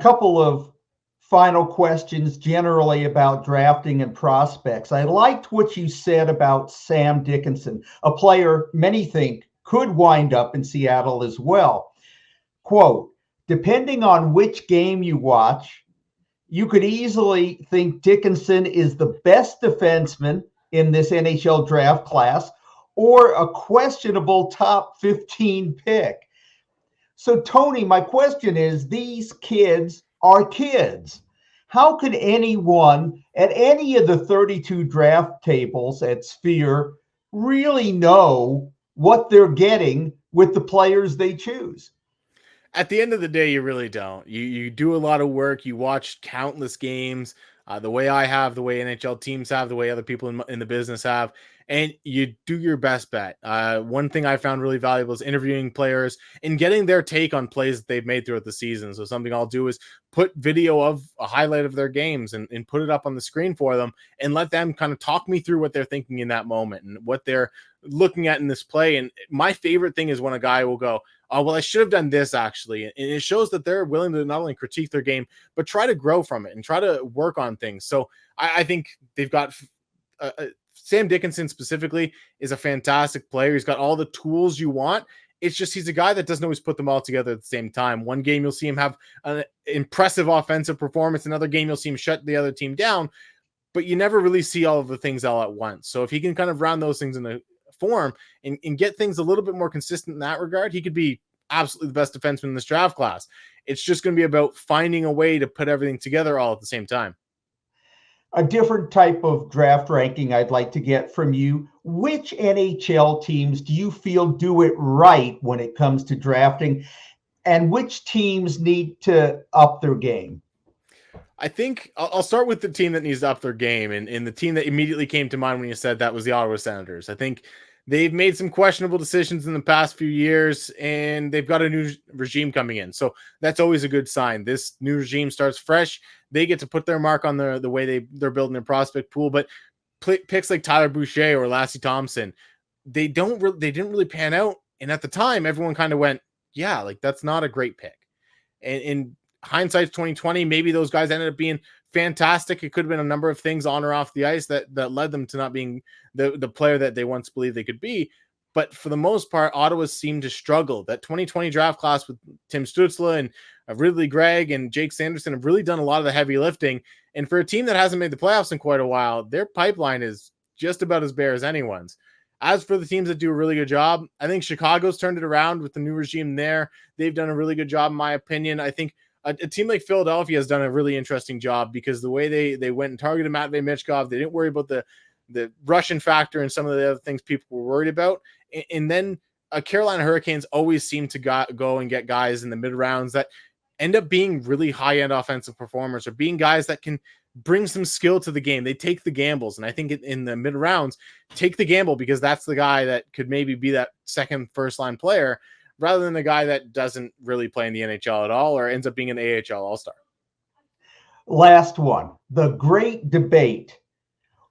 couple of final questions generally about drafting and prospects. I liked what you said about Sam Dickinson, a player many think could wind up in Seattle as well. Quote, depending on which game you watch, you could easily think Dickinson is the best defenseman in this NHL draft class or a questionable top 15 pick. So, Tony, my question is, these kids are kids. How could anyone at any of the 32 draft tables at Sphere really know what they're getting with the players they choose? At the end of the day, you really don't. You do a lot of work. You watch countless games, the way I have, the way NHL teams have, the way other people in the business have, and you do your best bet. One thing I found really valuable is interviewing players and getting their take on plays that they've made throughout the season. So something I'll do is put video of a highlight of their games and put it up on the screen for them and let them kind of talk me through what they're thinking in that moment and what they're looking at in this play. And my favorite thing is when a guy will go, oh, well, I should have done this actually. And it shows that they're willing to not only critique their game, but try to grow from it and try to work on things. So I think they've got Sam Dickinson specifically is a fantastic player. He's got all the tools you want. It's just he's a guy that doesn't always put them all together at the same time. One game you'll see him have an impressive offensive performance. Another game you'll see him shut the other team down. But you never really see all of the things all at once. So if he can kind of round those things into form and get things a little bit more consistent in that regard, he could be absolutely the best defenseman in this draft class. It's just going to be about finding a way to put everything together all at the same time. A different type of draft ranking I'd like to get from you. Which NHL teams do you feel do it right when it comes to drafting, and which teams need to up their game? I think I'll start with the team that needs to up their game, and the team that immediately came to mind when you said that was the Ottawa Senators. I think they've made some questionable decisions in the past few years, and they've got a new regime coming in. So that's always a good sign. This new regime starts fresh. They get to put their mark on the way they're building their prospect pool. But picks like Tyler Boucher or Lassie Thompson, they didn't really pan out. And at the time, everyone kind of went, yeah, like that's not a great pick. And in hindsight's 2020, maybe those guys ended up being fantastic. It could have been a number of things on or off the ice that led them to not being the player that they once believed they could be. But for the most part, Ottawa seemed to struggle. That 2020 draft class with Tim Stützle and Ridley Gregg and Jake Sanderson have really done a lot of the heavy lifting. And for a team that hasn't made the playoffs in quite a while, their pipeline is just about as bare as anyone's. As for the teams that do a really good job, I think Chicago's turned it around with the new regime there. They've done a really good job, in my opinion. I think a team like Philadelphia has done a really interesting job because the way they went and targeted Matvei Michkov, they didn't worry about the Russian factor and some of the other things people were worried about. And then Carolina Hurricanes always seem to go and get guys in the mid rounds that end up being really high-end offensive performers or being guys that can bring some skill to the game. They take the gambles. And I think in the mid rounds, take the gamble because that's the guy that could maybe be that second first line player rather than a guy that doesn't really play in the NHL at all or ends up being an AHL All-Star. Last one, the great debate.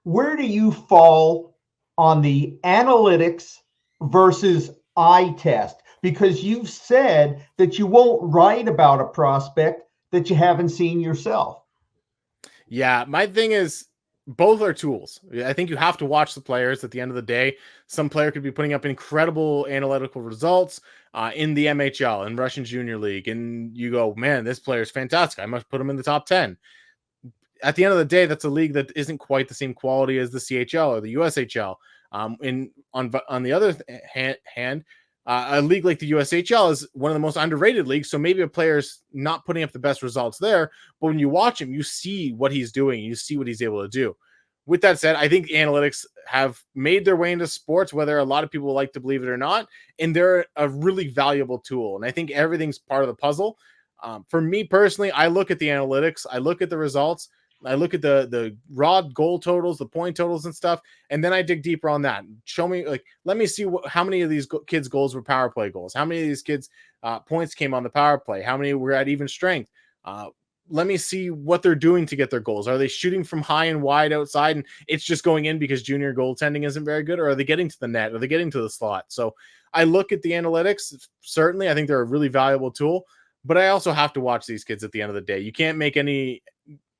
Where do you fall on the analytics versus eye test? Because you've said that you won't write about a prospect that you haven't seen yourself. Yeah, my thing is both are tools. I think you have to watch the players at the end of the day. Some player could be putting up incredible analytical results in the MHL and Russian Junior League. And you go, man, this player is fantastic. I must put him in the top 10. At the end of the day, that's a league that isn't quite the same quality as the CHL or the USHL. On the other hand, a league like the USHL is one of the most underrated leagues. So maybe a player's not putting up the best results there, but when you watch him, you see what he's doing. You see what he's able to do. With that said, I think analytics have made their way into sports, whether a lot of people like to believe it or not, and they're a really valuable tool. And I think everything's part of the puzzle. For me personally, I look at the analytics, I look at the results, I look at the raw goal totals, the point totals and stuff, and then I dig deeper on that. Show me, let me see how many of these kids' goals were power play goals. How many of these kids' points came on the power play? How many were at even strength? Let me see what they're doing to get their goals. Are they shooting from high and wide outside and it's just going in because junior goaltending isn't very good? Or are they getting to the net? Are they getting to the slot? So I look at the analytics. Certainly, I think they're a really valuable tool. but I also have to watch these kids at the end of the day. You can't make any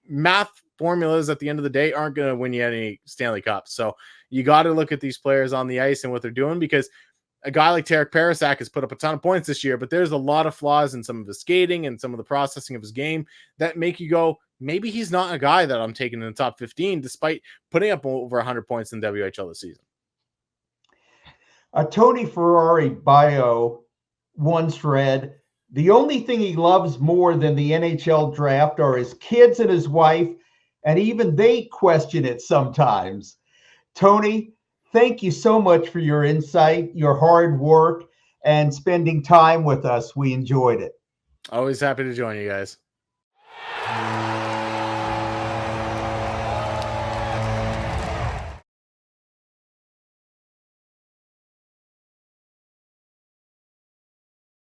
math formulas at the end of the day aren't going to win you any Stanley Cups. So you got to look at these players on the ice and what they're doing, because a guy like Tarek Parasak has put up a ton of points this year, but there's a lot of flaws in some of his skating and some of the processing of his game that make you go, maybe he's not a guy that I'm taking in the top 15, despite putting up over 100 points in WHL this season. A Tony Ferrari bio once read, the only thing he loves more than the NHL draft are his kids and his wife, and even they question it sometimes. Tony, thank you so much for your insight, your hard work, and spending time with us. We enjoyed it. Always happy to join you guys.